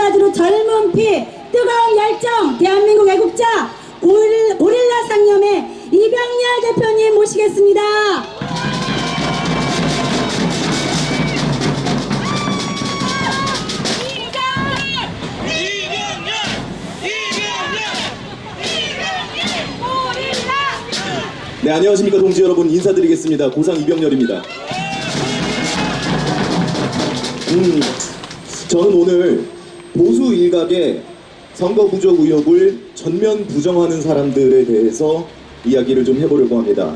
마찬가지로 젊은 피, 뜨거운 열정, 대한민국 애국자, 고릴라 상념의 이병렬 대표님 모시겠습니다. 네, 안녕하십니까 동지 여러분. 인사드리겠습니다. 고상 이병렬입니다. 저는 오늘 보수 일각의 선거 부정 의혹을 전면 부정하는 사람들에 대해서 이야기를 좀 해보려고 합니다.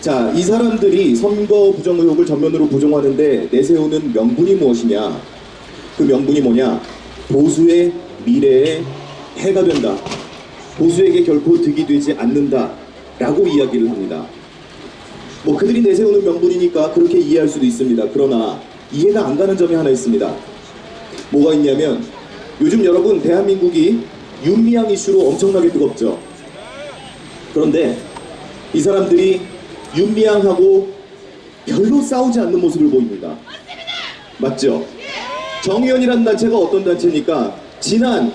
자, 이 사람들이 선거 부정 의혹을 전면으로 부정하는데 내세우는 명분이 무엇이냐? 그 명분이 뭐냐? 보수의 미래에 해가 된다. 보수에게 결코 득이 되지 않는다 라고 이야기를 합니다. 뭐 그들이 내세우는 명분이니까 그렇게 이해할 수도 있습니다. 그러나 이해가 안 가는 점이 하나 있습니다. 뭐가 있냐면 요즘 여러분 대한민국이 윤미향 이슈로 엄청나게 뜨겁죠. 그런데 이 사람들이 윤미향하고 별로 싸우지 않는 모습을 보입니다. 맞죠? 정의연이라는 단체가 어떤 단체입니까? 지난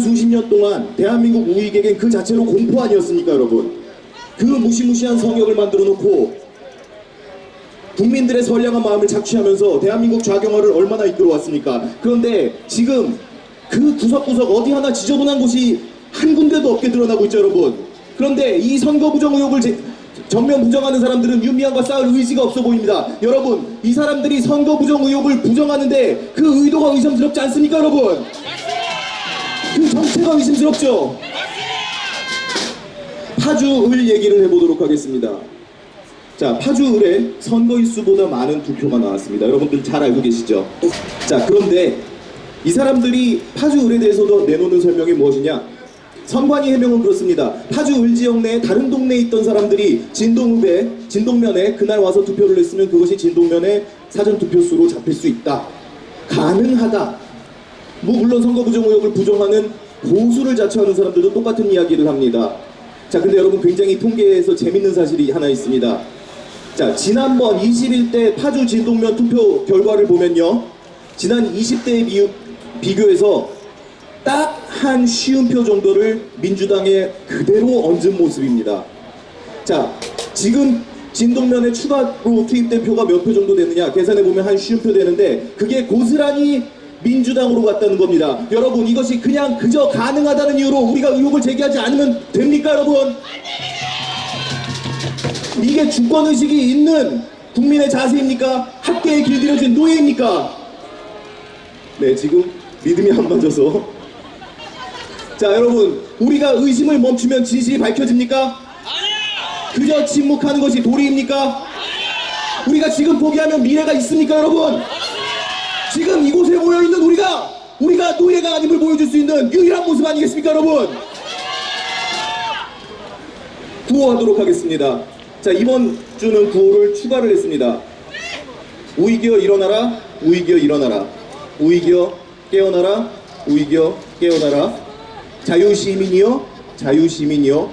수십 년 동안 대한민국 우익에겐 그 자체로 공포 아니었습니까, 여러분? 그 무시무시한 성역을 만들어 놓고 국민들의 선량한 마음을 착취하면서 대한민국 좌경화를 얼마나 이끌어왔습니까? 그런데 지금 그 구석구석 어디 하나 지저분한 곳이 한 군데도 없게 드러나고 있죠, 여러분. 그런데 이 선거 부정 의혹을 전면 부정하는 사람들은 윤미향과 싸울 의지가 없어 보입니다. 여러분, 이 사람들이 선거 부정 의혹을 부정하는데 그 의도가 의심스럽지 않습니까, 여러분? 그 정체가 의심스럽죠? 파주을 얘기를 해보도록 하겠습니다. 자, 파주을에 선거인수보다 많은 투표가 나왔습니다. 여러분들 잘 알고 계시죠? 자, 그런데 이 사람들이 파주을에 대해서도 내놓는 설명이 무엇이냐? 선관위 해명은 그렇습니다. 파주을 지역 내 다른 동네에 있던 사람들이 진동면에 그날 와서 투표를 했으면 그것이 진동면의 사전투표수로 잡힐 수 있다. 가능하다. 뭐 물론 선거 부정 의혹을 부정하는 보수를 자처하는 사람들도 똑같은 이야기를 합니다. 자, 근데 여러분 굉장히 통계에서 재밌는 사실이 하나 있습니다. 자, 지난번 21대 파주 진동면 투표 결과를 보면요, 지난 20대에 비교해서 딱 한 50표 정도를 민주당에 그대로 얹은 모습입니다. 자, 지금 진동면에 추가로 투입된 표가 몇 표 정도 되느냐 계산해보면 한 50표 되는데 그게 고스란히 민주당으로 갔다는 겁니다. 여러분, 이것이 그냥 그저 가능하다는 이유로 우리가 의혹을 제기하지 않으면 됩니까, 여러분? 이게 주권의식이 있는 국민의 자세입니까? 학계에 길들여진 노예입니까? 네, 지금 믿음이 안 맞아서. 자, 여러분, 우리가 의심을 멈추면 진실이 밝혀집니까? 그저 침묵하는 것이 도리입니까? 우리가 지금 포기하면 미래가 있습니까, 여러분? 지금 이곳에 모여있는 우리가 노예가 아님을 보여줄 수 있는 유일한 모습 아니겠습니까, 여러분? 구호하도록 하겠습니다. 자, 이번 주는 구호를 추가를 했습니다. 우이기어 일어나라, 우이기어 일어나라. 우이기어 깨어나라, 우이기어 깨어나라. 자유시민이여, 자유시민이여.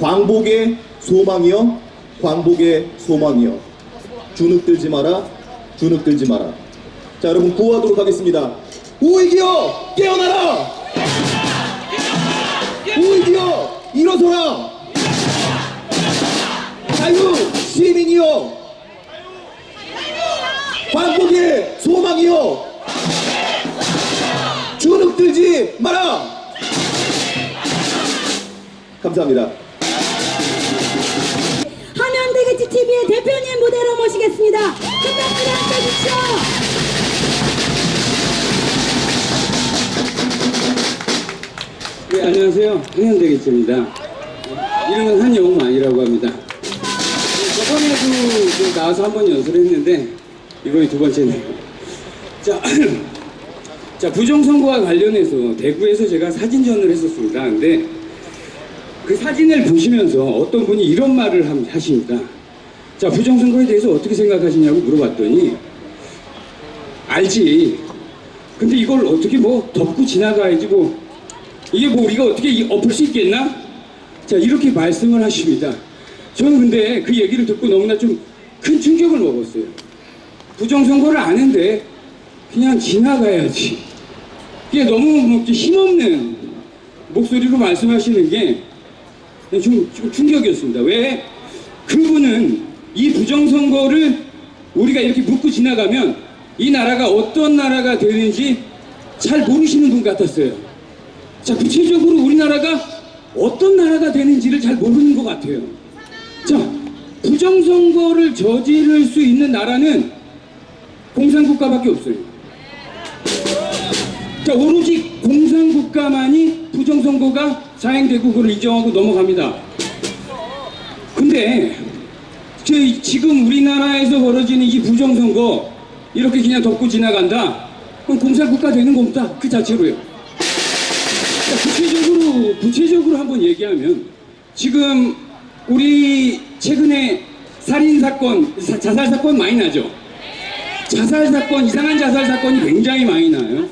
광복의 소망이여, 광복의 소망이여. 주눅들지 마라, 주눅들지 마라. 자, 여러분 구호하도록 하겠습니다. 우이기어 깨어나라! 우이기어 일어서라! 자유 시민이여! 광복의 소망이여! 주눅들지 마라! 감사합니다. 하면 되겠지 TV의 대표님 무대로 모시겠습니다. 끝까지 함께해주십시오. 네, 안녕하세요. 한현대기입니다. 이름은 한영만이라고 합니다. 저번에도 나와서 한번 연설을 했는데 이번이 두 번째네요. 자, 부정선거와 관련해서 대구에서 제가 사진전을 했었습니다. 근데 그 사진을 보시면서 어떤 분이 이런 말을 하시니까, 자, 부정선거에 대해서 어떻게 생각하시냐고 물어봤더니, 알지. 근데 이걸 어떻게 뭐 덮고 지나가야지 뭐, 이게 뭐 우리가 어떻게 엎을 수 있겠나? 자, 이렇게 말씀을 하십니다. 저는 근데 그 얘기를 듣고 너무나 좀 큰 충격을 먹었어요. 부정선거를 아는데 그냥 지나가야지. 이게 너무 뭐 힘없는 목소리로 말씀하시는 게 좀 충격이었습니다. 왜? 그분은 이 부정선거를 우리가 이렇게 묻고 지나가면 이 나라가 어떤 나라가 되는지 잘 모르시는 분 같았어요. 자, 구체적으로 우리나라가 어떤 나라가 되는지를 잘 모르는 것 같아요. 자, 부정선거를 저지를 수 있는 나라는 공산국가밖에 없어요. 자, 오로지 공산국가만이 부정선거가 자행되고 그걸 인정하고 넘어갑니다. 근데 지금 우리나라에서 벌어지는 이 부정선거 이렇게 그냥 덮고 지나간다? 그럼 공산국가 되는 겁니다. 그 자체로요. 자, 구체적으로 한번 얘기하면 지금 우리 최근에 살인사건, 자살사건 많이 나죠? 자살사건, 이상한 자살사건이 굉장히 많이 나요.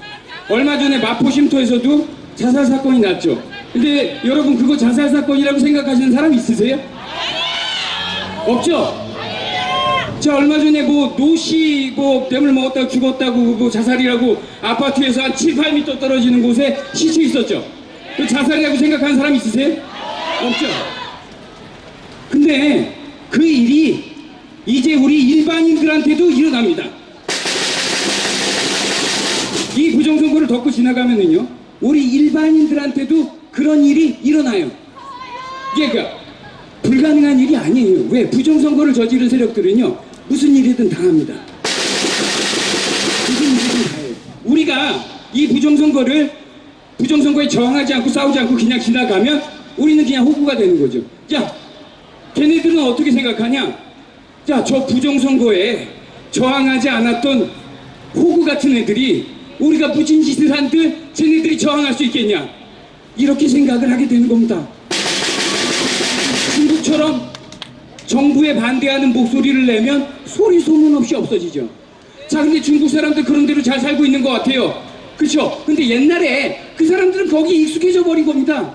얼마 전에 마포쉼터에서도 자살사건이 났죠. 근데 여러분 그거 자살사건이라고 생각하시는 사람 있으세요? 없죠? 자, 얼마 전에 뭐 노시 뭐 뱀을 먹었다고 죽었다고 뭐 자살이라고 아파트에서 한 7, 8m 떨어지는 곳에 시체 있었죠? 그 자살이라고 생각하는 사람 있으세요? 없죠? 근데 그 일이 이제 우리 일반인들한테도 일어납니다. 이 부정선거를 덮고 지나가면은요, 우리 일반인들한테도 그런 일이 일어나요. 이게 그러니까 불가능한 일이 아니에요. 왜? 부정선거를 저지른 세력들은요, 무슨 일이든 당합니다. 무슨 일이든 다해요. 우리가 이 부정선거에 저항하지 않고 싸우지 않고 그냥 지나가면 우리는 그냥 호구가 되는 거죠. 자, 걔네들은 어떻게 생각하냐? 자, 저 부정선거에 저항하지 않았던 호구 같은 애들이 우리가 무슨 짓을 한들 쟤네들이 저항할 수 있겠냐? 이렇게 생각을 하게 되는 겁니다. 중국처럼 정부에 반대하는 목소리를 내면 소리 소문 없이 없어지죠. 자, 근데 중국 사람들 그런 대로 잘 살고 있는 것 같아요. 그렇죠? 근데 옛날에 그 사람들은 거기 익숙해져 버린 겁니다.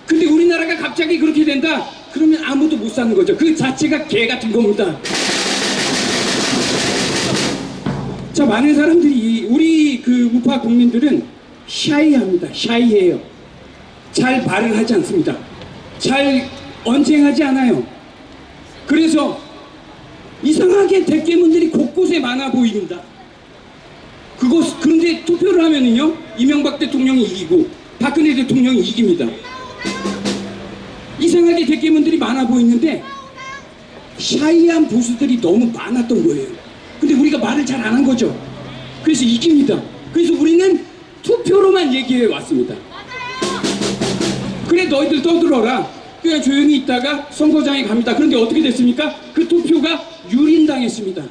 근데 우리나라가 갑자기 그렇게 된다? 그러면 아무도 못 사는 거죠. 그 자체가 개 같은 겁니다. 자, 많은 사람들이 우리 그 우파 국민들은 샤이합니다. 샤이해요. 잘 말을 하지 않습니다. 잘 언쟁하지 않아요. 그래서 이상하게 대깨문들이 곳곳에 많아 보입니다. 그런데 투표를 하면은요, 이명박 대통령이 이기고 박근혜 대통령이 이깁니다. 이상하게 대깨문들이 많아 보이는데 샤이한 보수들이 너무 많았던 거예요. 근데 우리가 말을 잘 안 한 거죠. 그래서 이깁니다. 그래서 우리는 투표로만 얘기해 왔습니다. 그래, 너희들 떠들어라. 그냥 조용히 있다가 선거장에 갑니다. 그런데 어떻게 됐습니까? 그 투표가 유린당했습니다.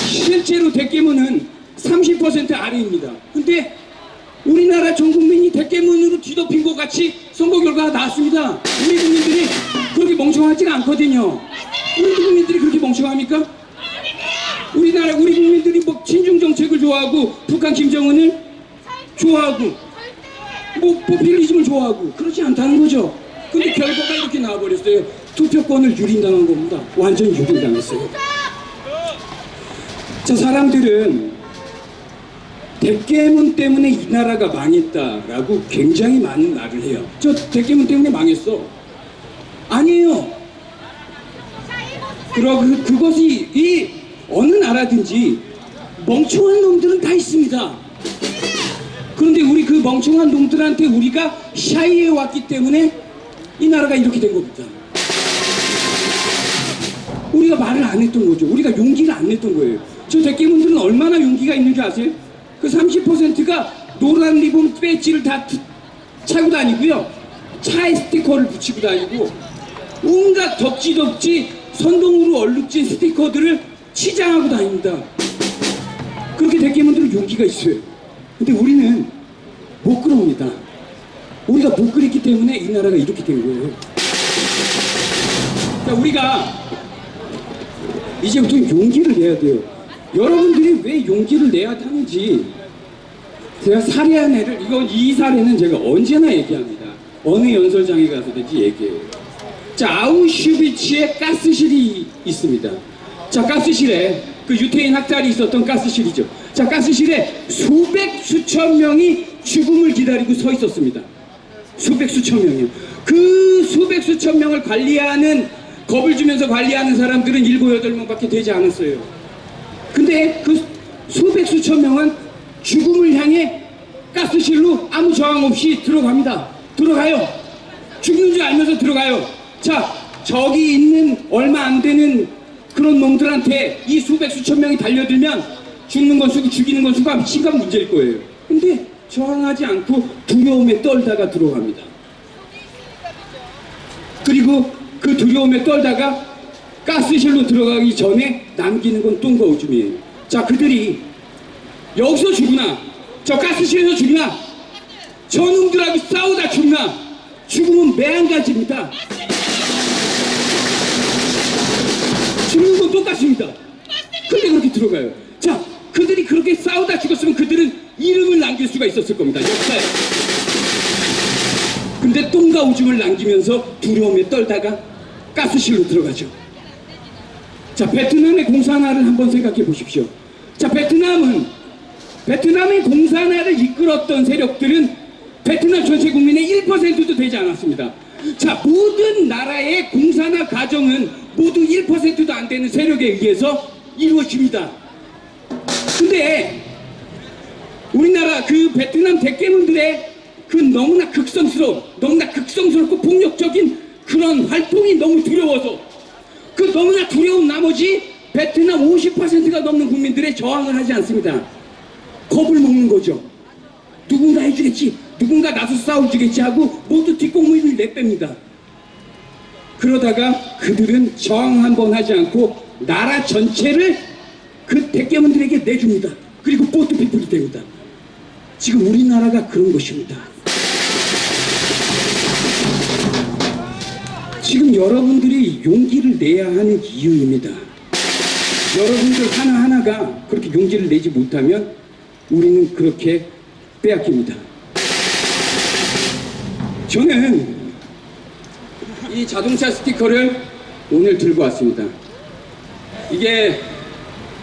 실제로 대깨문은 30% 아래입니다. 근데 우리나라 전 국민이 대깨문으로 뒤덮인 것 같이 선거 결과가 나왔습니다. 우리 국민들이 그렇게 멍청하지가 않거든요. 우리 국민들이 그렇게 멍청합니까? 우리 국민들이 뭐 친중 정책을 좋아하고 북한 김정은을 좋아하고 뭐 포퓰리즘을 좋아하고 그렇지 않다는 거죠. 근데 결과가 이렇게 나와버렸어요. 투표권을 유린당한 겁니다. 완전히 유린당했어요. 자, 사람들은 대깨문 때문에 이 나라가 망했다라고 굉장히 많은 말을 해요. 저 대깨문 때문에 망했어. 아니에요. 그것이 이 어느 나라든지 멍청한 놈들은 다 있습니다. 그런데 우리 그 멍청한 놈들한테 우리가 샤이해 왔기 때문에 이 나라가 이렇게 된 겁니다. 우리가 말을 안 했던 거죠. 우리가 용기를 안 냈던 거예요. 저 대깨문들은 얼마나 용기가 있는 줄 아세요? 그 30%가 노란 리본 배지를 다 차고 다니고요. 차에 스티커를 붙이고 다니고 온갖 덕지덕지 선동으로 얼룩진 스티커들을 치장하고 다닙니다. 그렇게 대깨문들은 용기가 있어요. 근데 우리는 못 그럽니다. 우리가 못 그랬기 때문에 이 나라가 이렇게 된 거예요. 자, 우리가 이제부터 용기를 내야 돼요. 여러분들이 왜 용기를 내야 하는지 제가 사례 하나를, 이 사례는 제가 언제나 얘기합니다. 어느 연설장에 가서든지 얘기해요. 자, 아우슈비츠에 가스실이 있습니다. 자, 가스실에 그 유태인 학살이 있었던 가스실이죠. 자, 가스실에 수백 수천 명이 죽음을 기다리고 서 있었습니다. 수백 수천 명이요. 그 수백 수천 명을 관리하는, 겁을 주면서 관리하는 사람들은 7, 8명밖에 되지 않았어요. 근데 그 수백 수천 명은 죽음을 향해 가스실로 아무 저항 없이 들어갑니다. 들어가요. 죽는 줄 알면서 들어가요. 자, 저기 있는 얼마 안 되는 그런 놈들한테 이 수백 수천 명이 달려들면 죽는 건 수고 죽이는 건 수가 심각 문제일 거예요. 근데 저항하지 않고 두려움에 떨다가 들어갑니다. 그리고 그 두려움에 떨다가 가스실로 들어가기 전에 남기는 건 똥과 오줌이에요. 자, 그들이 여기서 죽으나 저 가스실에서 죽으나 저놈들하고 싸우다 죽나 죽음은 매한가지입니다. 죽는 건 똑같습니다. 근데 그렇게 들어가요. 자, 그들이 그렇게 싸우다 죽었으면 그들은 이름을 남길 수가 있었을 겁니다. 역사에. 근데 똥과 오줌을 남기면서 두려움에 떨다가 가스실로 들어가죠. 자, 베트남의 공산화를 한번 생각해 보십시오. 자, 베트남의 공산화를 이끌었던 세력들은 베트남 전체 국민의 1%도 되지 않았습니다. 자, 모든 나라의 공산화 과정은 모두 1%도 안 되는 세력에 의해서 이루어집니다. 근데 우리나라 그 베트남 대깨문들의 그 너무나 극성스럽고 폭력적인 그런 활동이 너무 두려워서 그 너무나 두려운 나머지 베트남 50%가 넘는 국민들의 저항을 하지 않습니다. 겁을 먹는 거죠. 누군가 해주겠지, 누군가 나서 싸워주겠지 하고 모두 뒷공문을 내뺍니다. 그러다가 그들은 저항 한번 하지 않고 나라 전체를 그 대깨문들에게 내줍니다. 그리고 보트피플이 됩니다. 지금 우리나라가 그런 것입니다. 지금 여러분들이 용기를 내야 하는 이유입니다. 여러분들 하나하나가 그렇게 용기를 내지 못하면 우리는 그렇게 빼앗깁니다. 저는 이 자동차 스티커를 오늘 들고 왔습니다. 이게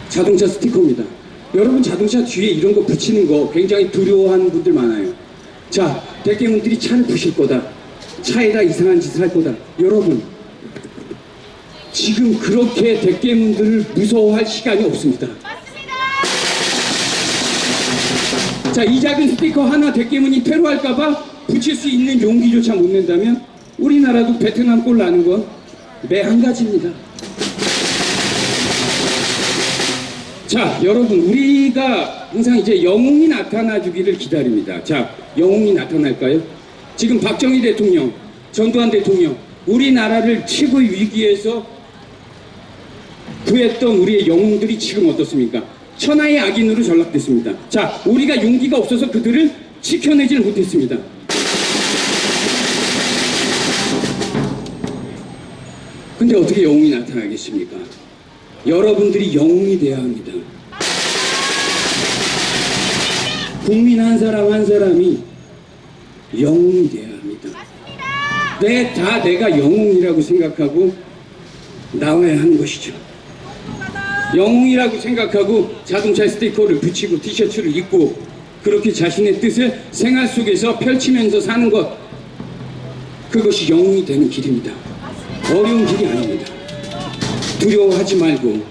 자동차 스티커입니다. 여러분 자동차 뒤에 이런 거 붙이는 거 굉장히 두려워하는 분들 많아요. 자, 대깨문들이 차를 부실 거다. 차에다 이상한 짓을 할 거다. 여러분, 지금 그렇게 대깨문들을 무서워할 시간이 없습니다. 자, 이 작은 스티커 하나 대깨문이 테러할까봐 붙일 수 있는 용기조차 못 낸다면 우리나라도 베트남 꼴 나는 건 매 한 가지입니다. 자, 여러분, 우리가 항상 이제 영웅이 나타나 주기를 기다립니다. 자, 영웅이 나타날까요? 지금 박정희 대통령, 전두환 대통령, 우리나라를 최고의 위기에서 구했던 우리의 영웅들이 지금 어떻습니까? 천하의 악인으로 전락됐습니다. 자, 우리가 용기가 없어서 그들을 지켜내질 못했습니다. 근데 어떻게 영웅이 나타나겠습니까? 여러분들이 영웅이 돼야 합니다. 국민 한 사람 한 사람이 영웅이 돼야 합니다. 내가 영웅이라고 생각하고 나와야 하는 것이죠. 영웅이라고 생각하고 자동차 스티커를 붙이고 티셔츠를 입고 그렇게 자신의 뜻을 생활 속에서 펼치면서 사는 것, 그것이 영웅이 되는 길입니다. 어려운 길이 아닙니다. 두려워하지 말고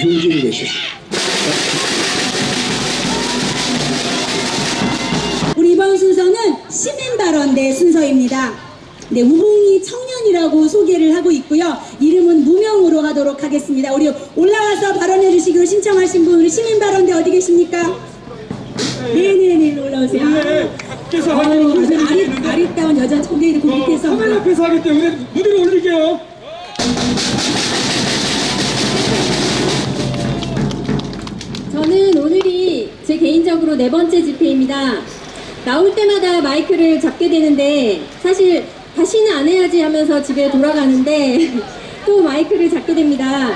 용기를 내십시오. 우리 이번 순서는 시민발언대 순서입니다. 네, 우봉이 청년이라고 소개를 하고 있고요. 이름은 무명으로 하도록 하겠습니다. 우리 올라와서 발언해 주시기로 신청하신 분, 우리 시민발언대 어디 계십니까? 네네네, 올라오세요. 아리따운 여자 청년이 공격해서 카메라 앞에서 하기 때문에 무대로 올릴게요. 저는 오늘이 제 개인적으로 4번째 집회입니다. 나올 때마다 마이크를 잡게 되는데 사실 다시는 안 해야지 하면서 집에 돌아가는데 또 마이크를 잡게 됩니다.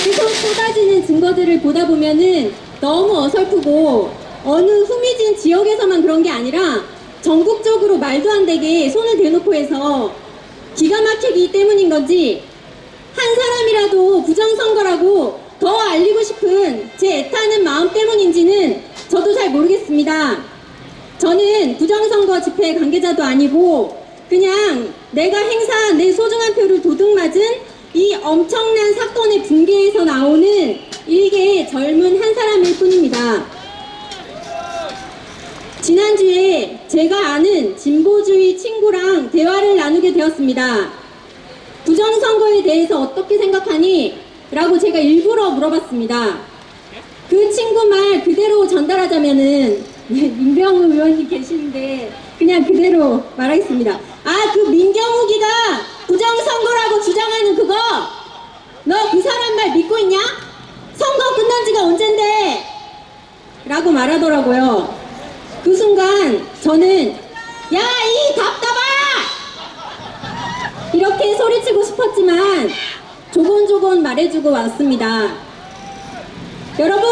계속 쏟아지는 증거들을 보다 보면은 너무 어설프고 어느 후미진 지역에서만 그런 게 아니라 전국적으로 말도 안 되게 손을 대놓고 해서 기가 막히기 때문인 건지 한 사람이라도 부정선거라고 더 알리고 싶은 제 애타는 마음 때문인지는 저도 잘 모르겠습니다. 저는 부정선거 집회 관계자도 아니고 그냥 내가 행사한 내 소중한 표를 도둑맞은 이 엄청난 사건의 붕괴에서 나오는 일개의 젊은 한 사람일 뿐입니다. 지난주에 제가 아는 진보주의 친구랑 대화를 나누게 되었습니다. 부정선거에 대해서 어떻게 생각하니? 라고 제가 일부러 물어봤습니다. 그 친구 말 그대로 전달하자면은 민경욱 의원님 계시는데 그냥 그대로 말하겠습니다. 아, 그 민경욱이가 부정선거라고 주장하는 그거 너 그 사람 말 믿고 있냐? 선거 끝난 지가 언젠데? 라고 말하더라고요. 그 순간 저는 야, 이 답답아! 이렇게 소리치고 싶었지만 조곤조곤 말해주고 왔습니다. 여러분,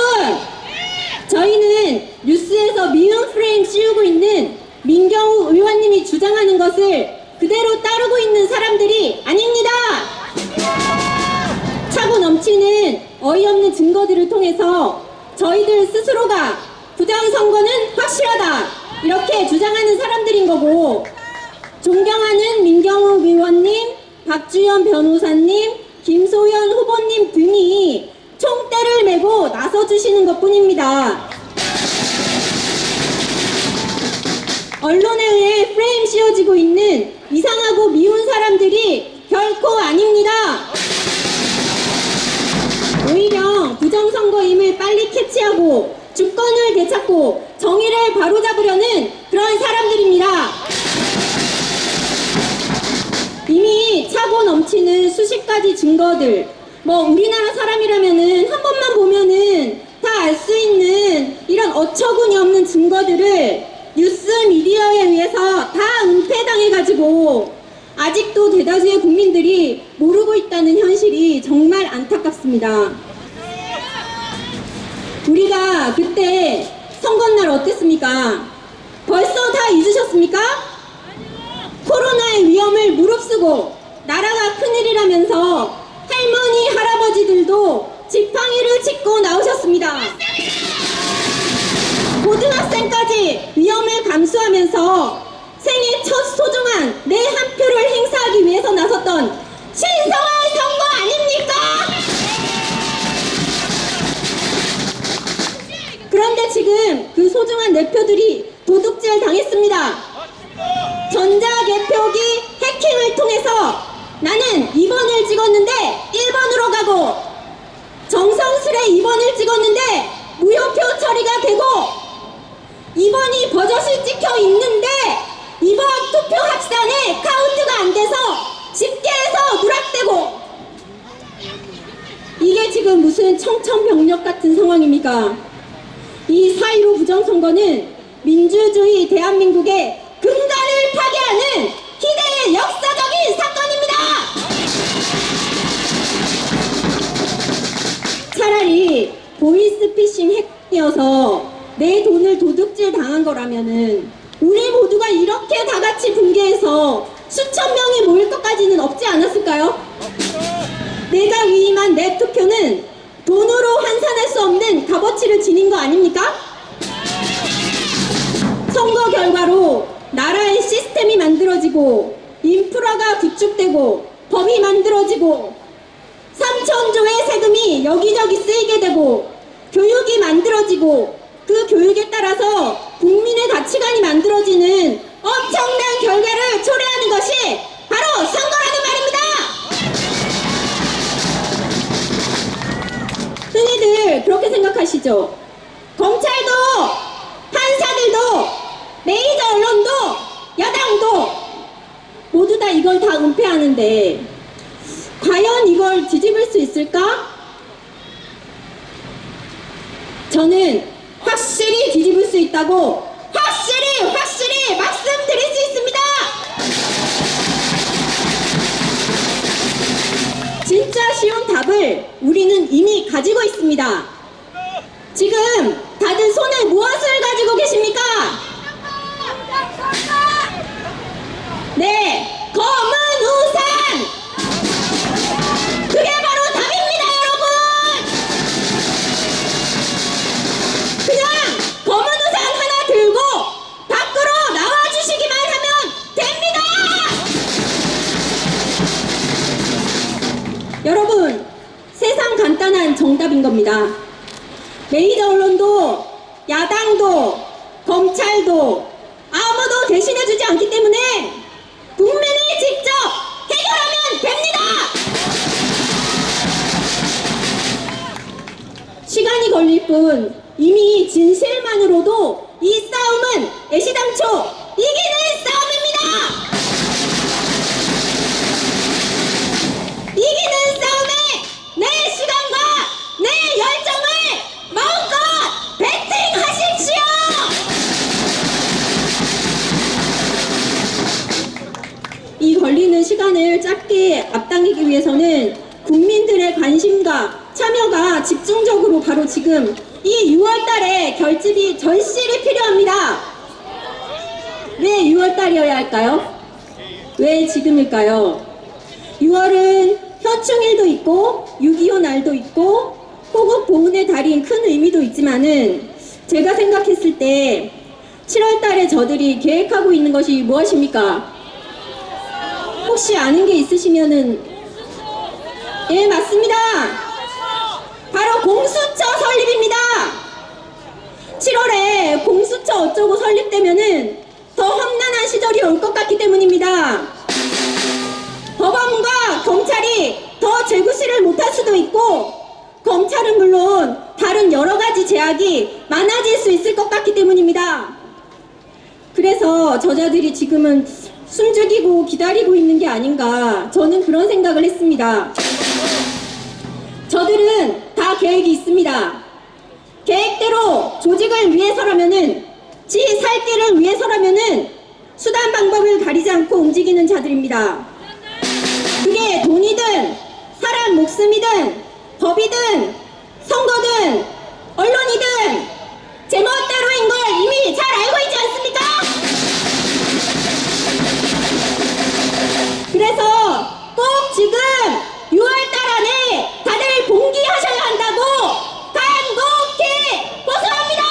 저희는 뉴스에서 미운 프레임 씌우고 있는 민경욱 의원님이 주장하는 것을 그대로 따르고 있는 사람들이 아닙니다. 차고 넘치는 어이없는 증거들을 통해서 저희들 스스로가 부정선거는 확실하다 이렇게 주장하는 사람들인 거고, 존경하는 민경욱 의원님, 박주현 변호사님, 김소연 후보님 등이 총대를 메고 나서주시는 것뿐입니다. 언론에 의해 프레임 씌워지고 있는 이상하고 미운 사람들이 결코 아닙니다. 오히려 부정선거임을 빨리 캐치하고 주권을 되찾고 정의를 바로잡으려는 그런 사람들입니다. 이미 차고 넘치는 수십 가지 증거들, 우리나라 사람이라면은 한 번만 보면은 다 알 수 있는 이런 어처구니 없는 증거들을 뉴스 미디어에 의해서 다 은폐당해가지고 아직도 대다수의 국민들이 모르고 있다는 현실이 정말 안타깝습니다. 우리가 그때 선거날 어땠습니까? 벌써 다 잊으셨습니까? 코로나의 위험을 무릅쓰고 나라가 큰일이라면서 할머니, 할아버지들도 지팡이를 짚고 나오셨습니다. 고등학생까지 위험을 감수하면서 생애 첫 소중한 내 한 표를 행사하기 위해서 나섰던 신성한 선거 아닙니까? 그런데 지금 그 소중한 내 표들이 도둑질 당했습니다. 전자개표기 해킹을 통해서 나는 2번을 찍었는데 1번으로 가고, 정성스레 2번을 찍었는데 무효표 처리가 되고, 2번이 버젓이 찍혀 있는데 2번 투표 합산에 카운트가 안 돼서 집계해서 누락되고, 이게 지금 무슨 청천벽력 같은 상황입니까? 이 4.15 부정선거는 민주주의 대한민국의 근간을 파괴하는 희대의 역사적인 사건입니다. 차라리 보이스피싱 해킹이어서 내 돈을 도둑질 당한 거라면은 우리 모두가 이렇게 다 같이 붕괴해서 수천 명이 모일 것까지는 없지 않았을까요? 내가 위임한 내 투표는 돈으로 환산할 수 없는 값어치를 지닌 거 아닙니까? 선거 결과로 나라의 시스템이 만들어지고 인프라가 구축되고 법이 만들어지고 3,000조의 세금이 여기저기 쓰이게 되고 교육이 만들어지고 그 교육에 따라서 국민의 가치관이 만들어지는 엄청난 결과를 초래하는 것이 바로 선거라는 말입니다. 흔히들 그렇게 생각하시죠? 검찰도, 판사들도, 메이저 언론도, 야당도 모두 다 이걸 다 은폐하는데 과연 이걸 뒤집을 수 있을까? 저는 확실히 뒤집을 수 있다고 확실히 말씀드릴 수 있습니다. 진짜 쉬운 답을 우리는 이미 가지고 있습니다. 지금 다들 손에 무엇을 가지고 계십니까? 네, 검은 우산! 그게 바로 답입니다, 여러분! 유일한 정답인 겁니다. 메이저 언론도 야당도 검찰도 아무도 대신해주지 않기 때문에 국민이 직접 해결하면 됩니다. 시간이 걸릴 뿐 이미 진실만으로도 이 싸움은 애시당초 이기는 싸움입니다. 이기는 싸움에 내 시간과 내 열정을 마음껏 베팅하십시오. 이 걸리는 시간을 짧게 앞당기기 위해서는 국민들의 관심과 참여가 집중적으로 바로 지금 이 6월달에 결집이 절실히 필요합니다. 왜 6월달이어야 할까요? 왜 지금일까요? 6월은 현충일도 있고 6.25 날도 있고 호국 보훈의 달인 큰 의미도 있지만은 제가 생각했을 때 7월달에 저들이 계획하고 있는 것이 무엇입니까? 혹시 아는 게 있으시면은 예, 맞습니다. 바로 공수처 설립입니다. 7월에 공수처 어쩌고 설립되면은 더 험난한 시절이 올 것 같기 때문입니다. 법원과 검찰이 더 재구시를 못할 수도 있고 검찰은 물론 다른 여러 가지 제약이 많아질 수 있을 것 같기 때문입니다. 그래서 저자들이 지금은 숨죽이고 기다리고 있는 게 아닌가 저는 그런 생각을 했습니다. 저들은 다 계획이 있습니다. 계획대로 조직을 위해서라면은 지 살 길을 위해서라면은 수단 방법을 가리지 않고 움직이는 자들입니다. 그게 돈이든 사람 목숨이든 법이든 선거든 언론이든 제멋대로인 걸 이미 잘 알고 있지 않습니까? 그래서 꼭 지금 6월달 안에 다들 봉기하셔야 한다고 간곡히 호소합니다.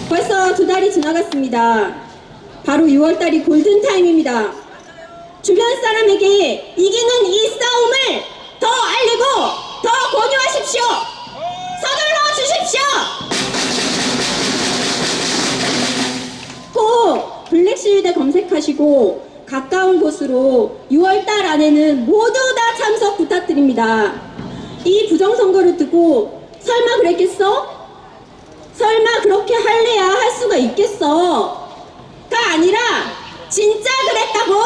벌써 2달이 지나갔습니다. 바로 6월달이 골든타임입니다. 주변 사람에게 이기는 이 싸움을 더 알리고 더 권유하십시오. 서둘러 주십시오. 꼭 블랙실드 검색하시고 가까운 곳으로 6월달 안에는 모두 다 참석 부탁드립니다. 이 부정선거를 두고 설마 그랬겠어? 설마 그렇게 할래야 할 수가 있겠어? 가 아니라 진짜 그랬다고?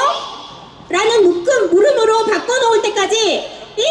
라는 물음으로 바꿔놓을 때까지 이